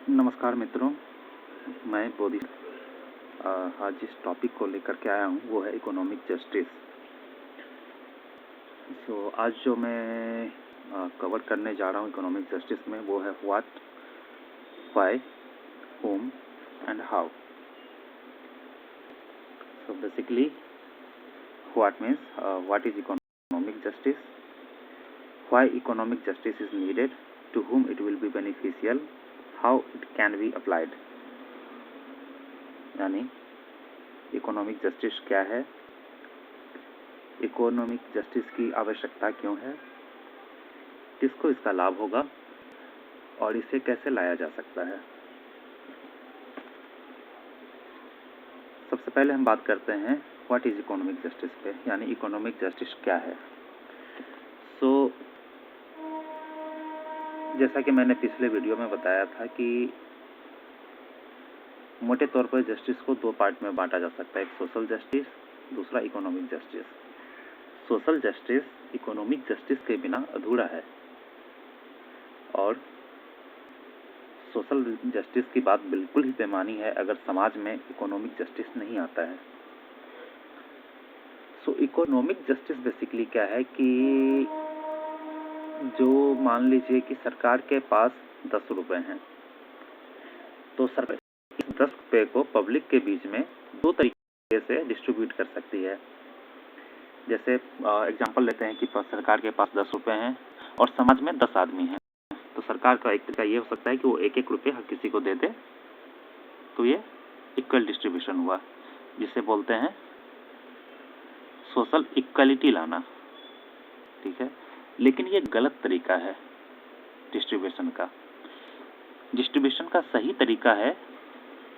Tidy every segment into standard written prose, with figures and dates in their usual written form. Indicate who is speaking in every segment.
Speaker 1: नमस्कार मित्रों, मैं बोधि आज जिस टॉपिक को लेकर के आया हूँ वो है इकोनॉमिक जस्टिस। आज जो मैं कवर करने जा रहा हूँ इकोनॉमिक जस्टिस में वो है what, why, whom and how. So basically what means what is economic justice, why economic justice is needed, to whom it will be beneficial, how it can be applied। यानी economic justice क्या है, economic justice की आवश्यकता क्यों है, किसको इसका लाभ होगा और इसे कैसे लाया जा सकता है। सबसे पहले हम बात करते हैं व्हाट इज इकोनॉमिक जस्टिस पे, यानी इकोनॉमिक जस्टिस क्या है। जैसा कि मैंने पिछले वीडियो में बताया था कि मोटे तौर पर जस्टिस को दो पार्ट में बांटा जा सकता है, एक सोशल जस्टिस, दूसरा economic justice. Social justice economic justice के बिना अधूरा है और सोशल जस्टिस की बात बिल्कुल ही बेमानी है अगर समाज में इकोनॉमिक जस्टिस नहीं आता है। इकोनॉमिक जस्टिस बेसिकली क्या है कि जो मान लीजिए कि सरकार के पास 10 रुपए हैं, तो सरकार इस 10 रुपए को पब्लिक के बीच में दो तरीके से डिस्ट्रीब्यूट कर सकती है। जैसे एग्जांपल लेते हैं कि सरकार के पास 10 रुपए हैं और समाज में 10 आदमी हैं, तो सरकार का एक तरीका ये हो सकता है कि वो एक एक रुपये हर किसी को दे दे, तो ये इक्वल डिस्ट्रीब्यूशन हुआ, जिसे बोलते हैं सोशल इक्वलिटी लाना। ठीक है, लेकिन ये गलत तरीका है डिस्ट्रीब्यूशन का। डिस्ट्रीब्यूशन का सही तरीका है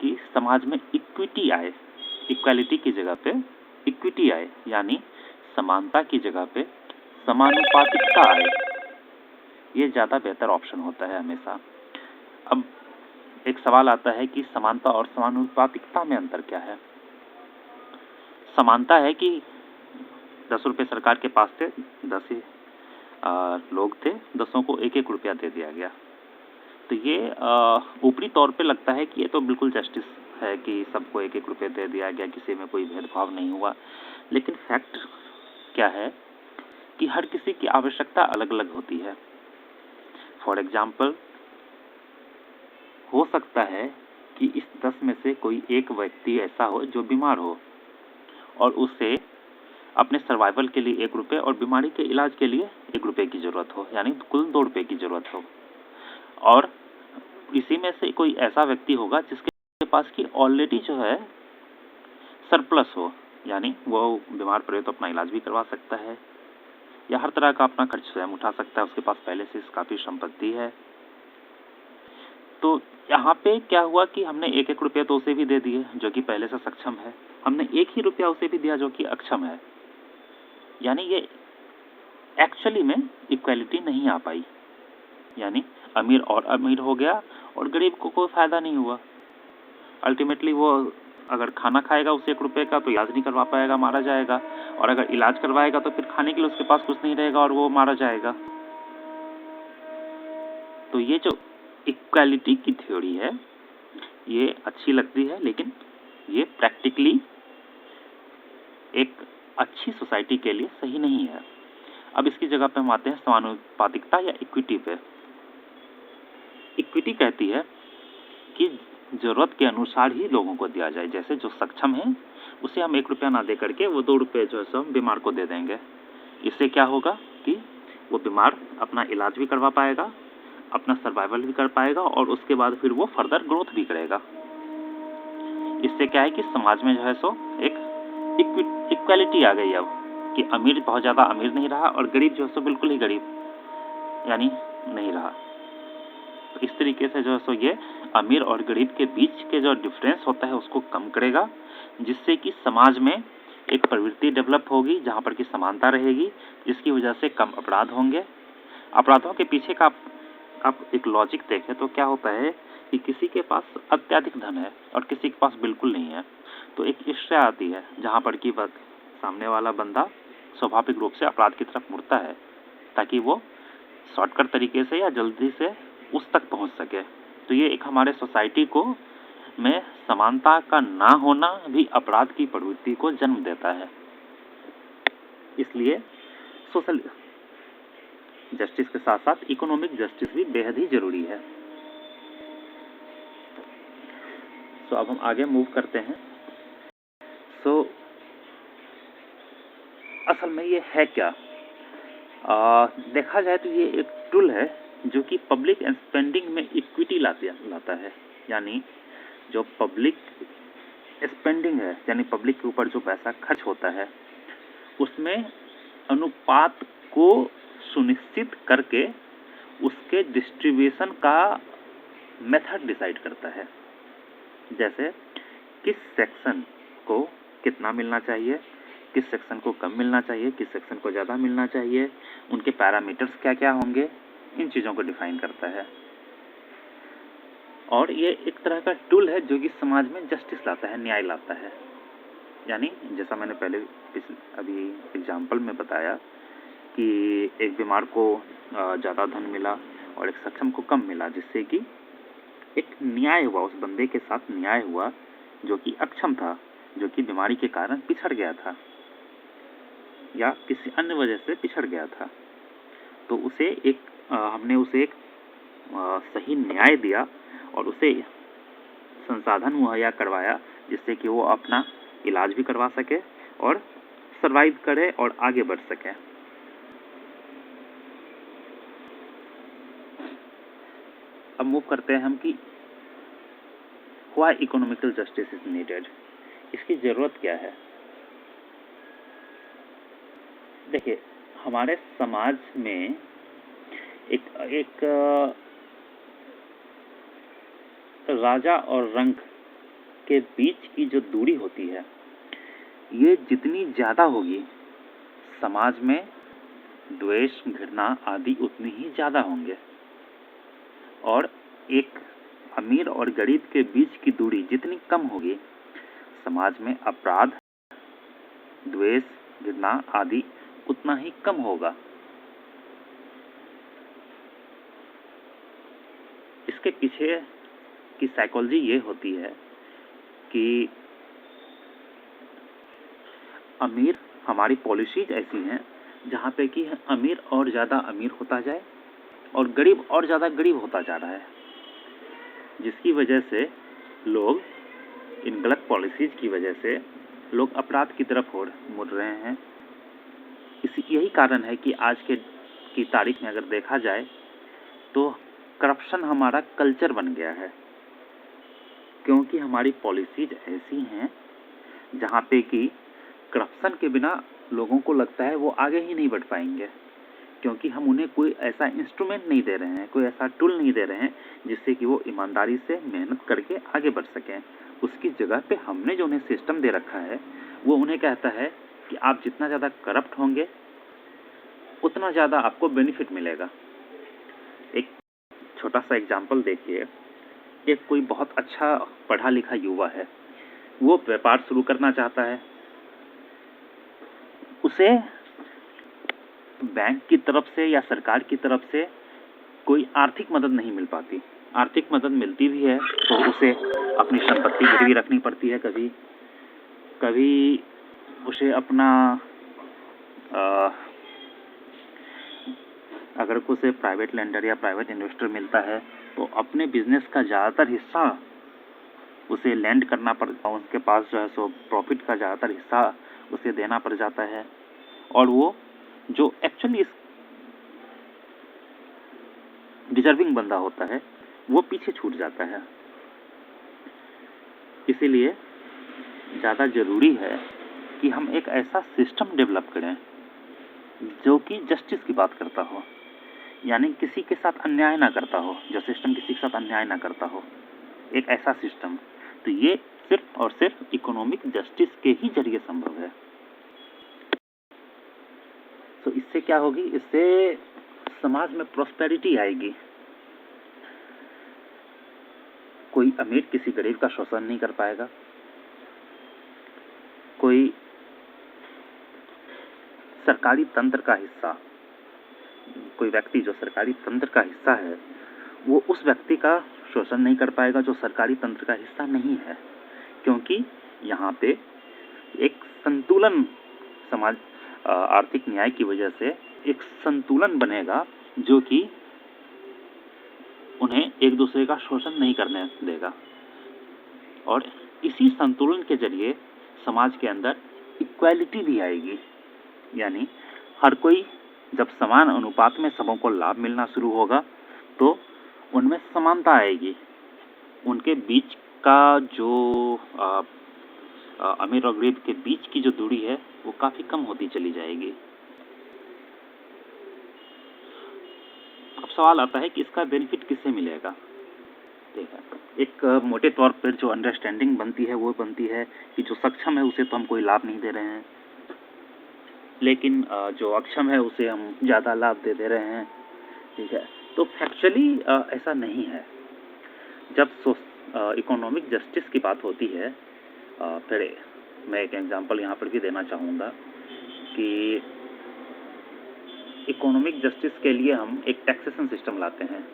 Speaker 1: कि समाज में इक्विटी आए, इक्वालिटी की जगह पे इक्विटी आए, यानी समानता की जगह पे समानुपातिकता आए। ये ज़्यादा बेहतर ऑप्शन होता है हमेशा। अब एक सवाल आता है कि समानता और समानुपातिकता में अंतर क्या है। समानता है कि 10 रुपये सरकार के पास थे, 10 ही लोग थे, 10 को एक एक रुपया दे दिया गया, तो ये ऊपरी तौर पे लगता है कि ये तो बिल्कुल जस्टिस है कि सबको एक एक रुपये दे दिया गया, किसी में कोई भेदभाव नहीं हुआ। लेकिन फैक्ट क्या है कि हर किसी की आवश्यकता अलग अलग होती है। फॉर एग्जाम्पल, हो सकता है कि इस 10 में से कोई एक व्यक्ति ऐसा हो जो बीमार हो और उसे अपने सर्वाइवल के लिए 1 रुपये और बीमारी के इलाज के लिए 1 रुपये की ज़रूरत हो, यानी कुल 2 रुपये की ज़रूरत हो। और इसी में से कोई ऐसा व्यक्ति होगा जिसके पास की ऑलरेडी जो है सरप्लस हो, यानी वो बीमार पड़े तो अपना इलाज भी करवा सकता है या हर तरह का अपना खर्च स्वयं उठा सकता है, उसके पास पहले से काफ़ी संपत्ति है। तो यहाँ पे क्या हुआ कि हमने 1-1 रुपया तो उसे भी दे दिए जो कि पहले से सक्षम है, हमने 1 ही रुपया उसे भी दिया जो कि अक्षम है, यानी ये एक्चुअली में इक्वालिटी नहीं आ पाई, यानी अमीर और अमीर हो गया और गरीब को कोई फायदा नहीं हुआ। अल्टीमेटली वो अगर खाना खाएगा उस 1 रुपये का तो इलाज नहीं करवा पाएगा, मारा जाएगा, और अगर इलाज करवाएगा तो फिर खाने के लिए उसके पास कुछ नहीं रहेगा और वो मारा जाएगा। तो ये जो इक्वालिटी की थ्योरी है ये अच्छी लगती है, लेकिन ये प्रैक्टिकली एक अच्छी सोसाइटी के लिए सही नहीं है। अब इसकी जगह पे हम आते हैं समानुपातिकता या इक्विटी पे। इक्विटी कहती है कि जरूरत के अनुसार ही लोगों को दिया जाए, जैसे जो सक्षम है उसे हम 1 रुपया ना दे करके वो 2 रुपये जो है सो हम बीमार को दे देंगे। इससे क्या होगा कि वो बीमार अपना इलाज भी करवा पाएगा, अपना सर्वाइवल भी कर पाएगा और उसके बाद फिर वो फर्दर ग्रोथ भी करेगा। इससे क्या है कि समाज में जो है सो एक इक्वालिटी आ गई अब कि अमीर बहुत ज़्यादा अमीर नहीं रहा और गरीब जो है सो बिल्कुल ही गरीब यानी नहीं रहा। तो इस तरीके से जो है सो ये अमीर और गरीब के बीच के जो डिफरेंस होता है उसको कम करेगा, जिससे कि समाज में एक प्रवृत्ति डेवलप होगी जहाँ पर कि समानता रहेगी, जिसकी वजह से कम अपराध होंगे। अपराधों के पीछे का आप एक लॉजिक देखें तो क्या होता है कि किसी के पास अत्यधिक धन है और किसी के पास बिल्कुल नहीं है, तो एक ईर्ष्या आती है जहाँ पर कि सामने वाला बंदा स्वाभाविक रूप से अपराध की तरफ मुड़ता है ताकि वो शॉर्टकट तरीके से या जल्दी से उस तक पहुँच सके। तो ये एक हमारे सोसाइटी को में समानता का ना होना भी अपराध की प्रवृत्ति को जन्म देता है। इसलिए सोशल जस्टिस के साथ साथ इकोनॉमिक जस्टिस भी बेहद ही जरूरी है। तो अब हम आगे मूव करते हैं। असल में ये है क्या? देखा जाए तो ये एक टूल है जो कि पब्लिक स्पेंडिंग में इक्विटी लाता है। यानी जो पब्लिक स्पेंडिंग है, यानी पब्लिक के ऊपर जो पैसा खर्च होता है, उसमें अनुपात को सुनिश्चित करके उसके डिस्ट्रीब्यूशन का मेथड डिसाइड करता है। जैसे किस सेक्शन को कितना मिलना चाहिए, किस सेक्शन को कम मिलना चाहिए, किस सेक्शन को ज़्यादा मिलना चाहिए, उनके पैरामीटर्स क्या क्या होंगे, इन चीज़ों को डिफाइन करता है। और ये एक तरह का टूल है जो कि समाज में जस्टिस लाता है, न्याय लाता है। यानी जैसा मैंने पहले अभी एग्जाम्पल में बताया कि एक बीमार को ज़्यादा धन मिला और एक सक्षम को कम मिला, जिससे कि एक न्याय हुआ, उस बंदे के साथ न्याय हुआ जो कि अक्षम था, जो कि बीमारी के कारण पिछड़ गया था या किसी अन्य वजह से पिछड़ गया था। तो उसे हमने उसे एक सही न्याय दिया और उसे संसाधन मुहैया करवाया जिससे कि वो अपना इलाज भी करवा सके और सर्वाइव करे और आगे बढ़ सके। अब मूव करते हैं हम कि why economical justice is needed, इसकी ज़रूरत क्या है। देखिए, हमारे समाज में एक राजा और रंक के बीच की जो दूरी होती है, ये जितनी ज़्यादा होगी, समाज में द्वेष, घृणा आदि उतनी ही ज़्यादा होंगे। और एक अमीर और गरीब के बीच की दूरी जितनी कम होगी, समाज में अपराध, द्वेष, घृणा आदि उतना ही कम होगा। इसके पीछे की साइकोलॉजी ये होती है कि अमीर, हमारी पॉलिसीज ऐसी हैं जहाँ पे कि अमीर और ज़्यादा अमीर होता जाए और गरीब और ज़्यादा गरीब होता जा रहा है, जिसकी वजह से लोग, इन गलत पॉलिसीज की वजह से लोग अपराध की तरफ मुड़ रहे हैं। यही कारण है कि आज की तारीख में अगर देखा जाए तो करप्शन हमारा कल्चर बन गया है, क्योंकि हमारी पॉलिसीज ऐसी हैं जहाँ पे कि करप्शन के बिना लोगों को लगता है वो आगे ही नहीं बढ़ पाएंगे, क्योंकि हम उन्हें कोई ऐसा इंस्ट्रूमेंट नहीं दे रहे हैं, कोई ऐसा टूल नहीं दे रहे हैं जिससे कि वो ईमानदारी से मेहनत करके आगे बढ़ सकें। उसकी जगह पे हमने जो उन्हें सिस्टम दे रखा है, वो उन्हें कहता है कि आप जितना ज़्यादा करप्ट होंगे उतना ज़्यादा आपको बेनिफिट मिलेगा। एक छोटा सा एग्जाम्पल देखिए, एक कोई बहुत अच्छा पढ़ा लिखा युवा है, वो व्यापार शुरू करना चाहता है, उसे बैंक की तरफ से या सरकार की तरफ से कोई आर्थिक मदद नहीं मिल पाती। आर्थिक मदद मिलती भी है तो उसे अपनी संपत्ति गिरवी रखनी पड़ती है, कभी उसे अपना अगर उसे प्राइवेट लेंडर या प्राइवेट इन्वेस्टर मिलता है तो अपने बिजनेस का ज़्यादातर हिस्सा उसे लैंड करना पड़ता है, उसके पास जो है सो प्रॉफिट का ज़्यादातर हिस्सा उसे देना पड़ जाता है, और वो जो एक्चुअली डिजर्विंग बंदा होता है वो पीछे छूट जाता है। इसीलिए ज़्यादा ज़रूरी है कि हम एक ऐसा सिस्टम डेवलप करें जो कि जस्टिस की बात करता हो, यानी किसी के साथ अन्याय ना करता हो, जो सिस्टम किसी के साथ अन्याय ना करता हो, एक ऐसा सिस्टम। तो ये सिर्फ और सिर्फ इकोनॉमिक जस्टिस के ही जरिए संभव है। तो इससे क्या होगी, इससे समाज में प्रॉस्पेरिटी आएगी। कोई अमीर किसी गरीब का शोषण नहीं कर पाएगा, कोई सरकारी तंत्र का हिस्सा, कोई व्यक्ति जो सरकारी तंत्र का हिस्सा है वो उस व्यक्ति का शोषण नहीं कर पाएगा जो सरकारी तंत्र का हिस्सा नहीं है, क्योंकि यहाँ पे एक संतुलन समाज आर्थिक न्याय की वजह से एक संतुलन बनेगा जो कि उन्हें एक दूसरे का शोषण नहीं करने देगा। और इसी संतुलन के जरिए समाज के अंदर इक्वालिटी भी आएगी, यानी हर कोई जब समान अनुपात में सबों को लाभ मिलना शुरू होगा तो उनमें समानता आएगी। उनके बीच का जो अमीर और गरीब के बीच की जो दूरी है वो काफ़ी कम होती चली जाएगी। अब सवाल आता है कि इसका बेनिफिट किससे मिलेगा। ठीक है, एक मोटे तौर पर जो अंडरस्टैंडिंग बनती है वो बनती है कि जो सक्षम है उसे तो हम कोई लाभ नहीं दे रहे हैं, लेकिन जो अक्षम है उसे हम ज़्यादा लाभ दे दे रहे हैं। ठीक है, तो फैक्चुअली ऐसा नहीं है। जब इकोनॉमिक जस्टिस की बात होती है, फिर मैं एक एग्जांपल यहाँ पर भी देना चाहूँगा कि इकोनॉमिक जस्टिस के लिए हम एक टैक्सेशन सिस्टम लाते हैं।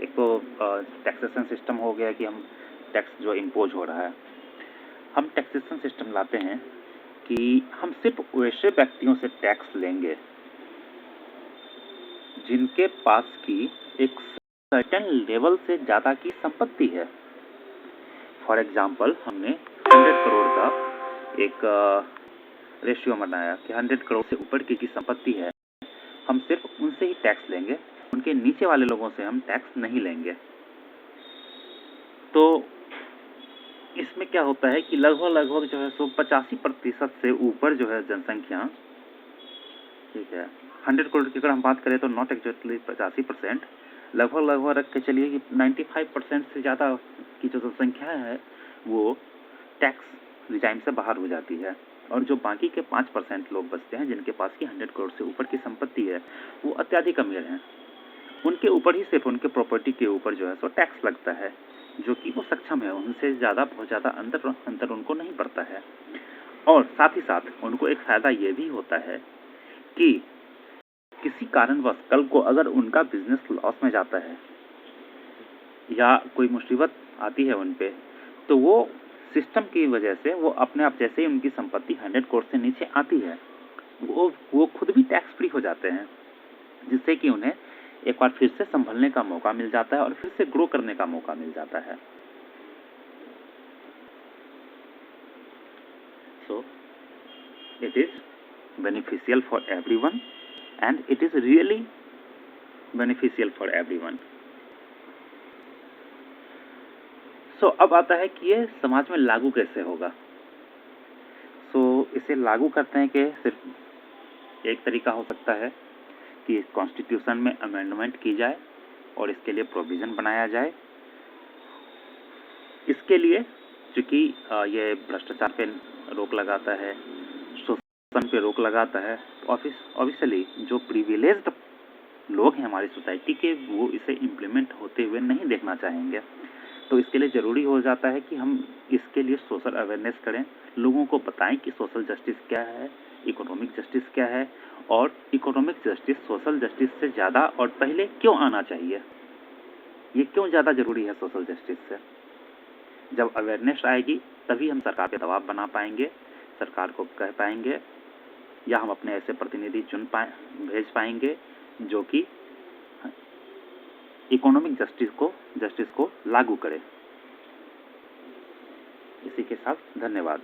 Speaker 1: एक तो टैक्सेशन सिस्टम हो गया कि हम टैक्स जो इम्पोज हो रहा है, हम टैक्सेशन सिस्टम लाते हैं कि हम सिर्फ वैसे व्यक्तियों से टैक्स लेंगे जिनके पास की एक सर्टेन लेवल से ज़्यादा की संपत्ति है। फॉर एग्जांपल, हमने 100 करोड़ का एक रेशियो बनाया कि 100 करोड़ से ऊपर की संपत्ति है, हम सिर्फ उनसे ही टैक्स लेंगे, उनके नीचे वाले लोगों से हम टैक्स नहीं लेंगे। तो इसमें क्या होता है कि लगभग जो है 85% से ऊपर जो है जनसंख्या, ठीक है, 100 करोड़ की अगर हम बात करें तो नॉट एक्जैक्टली 85%, लगभग रख के चलिए कि 95% से ज़्यादा की जो जनसंख्या है वो टैक्स रिजाइम से बाहर हो जाती है। और जो बाकी के 5% लोग बचते हैं जिनके पास की 100 करोड़ से ऊपर की संपत्ति है, वो अत्यधिक अमीर हैं, उनके ऊपर ही सिर्फ उनके प्रॉपर्टी के ऊपर जो है सो टैक्स लगता है, जो कि वो सक्षम है, उनसे ज़्यादा बहुत ज़्यादा अंतर उनको नहीं पड़ता है। और साथ ही साथ उनको एक फ़ायदा ये भी होता है कि किसी कारणवश कल को अगर उनका बिजनेस लॉस में जाता है या कोई मुसीबत आती है उन पे, तो वो सिस्टम की वजह से वो अपने आप, जैसे ही उनकी संपत्ति 100 करोड़ से नीचे आती है, वो खुद भी टैक्स फ्री हो जाते हैं, जिससे कि उन्हें एक बार फिर से संभलने का मौका मिल जाता है और फिर से ग्रो करने का मौका मिल जाता है। So it is beneficial for everyone and it is really beneficial for everyone. So अब आता है कि ये समाज में लागू कैसे होगा। इसे लागू करते हैं कि सिर्फ एक तरीका हो सकता है कि कॉन्स्टिट्यूशन में अमेंडमेंट की जाए और इसके लिए प्रोविज़न बनाया जाए। इसके लिए चूँकि ये भ्रष्टाचार पे रोक लगाता है, शोषण पे रोक लगाता है, ऑब्वियसली जो प्रिविलेज्ड लोग हैं हमारी सोसाइटी के, वो इसे इम्प्लीमेंट होते हुए नहीं देखना चाहेंगे। तो इसके लिए ज़रूरी हो जाता है कि हम इसके लिए सोशल अवेयरनेस करें, लोगों को बताएं कि सोशल जस्टिस क्या है, इकोनॉमिक जस्टिस क्या है, और इकोनॉमिक जस्टिस सोशल जस्टिस से ज़्यादा और पहले क्यों आना चाहिए, ये क्यों ज़्यादा ज़रूरी है सोशल जस्टिस से। जब अवेयरनेस आएगी तभी हम सरकार पे दबाव बना पाएंगे, सरकार को कह पाएंगे, या हम अपने ऐसे प्रतिनिधि भेज पाएंगे जो कि इकोनॉमिक जस्टिस को लागू करे। इसी के साथ धन्यवाद।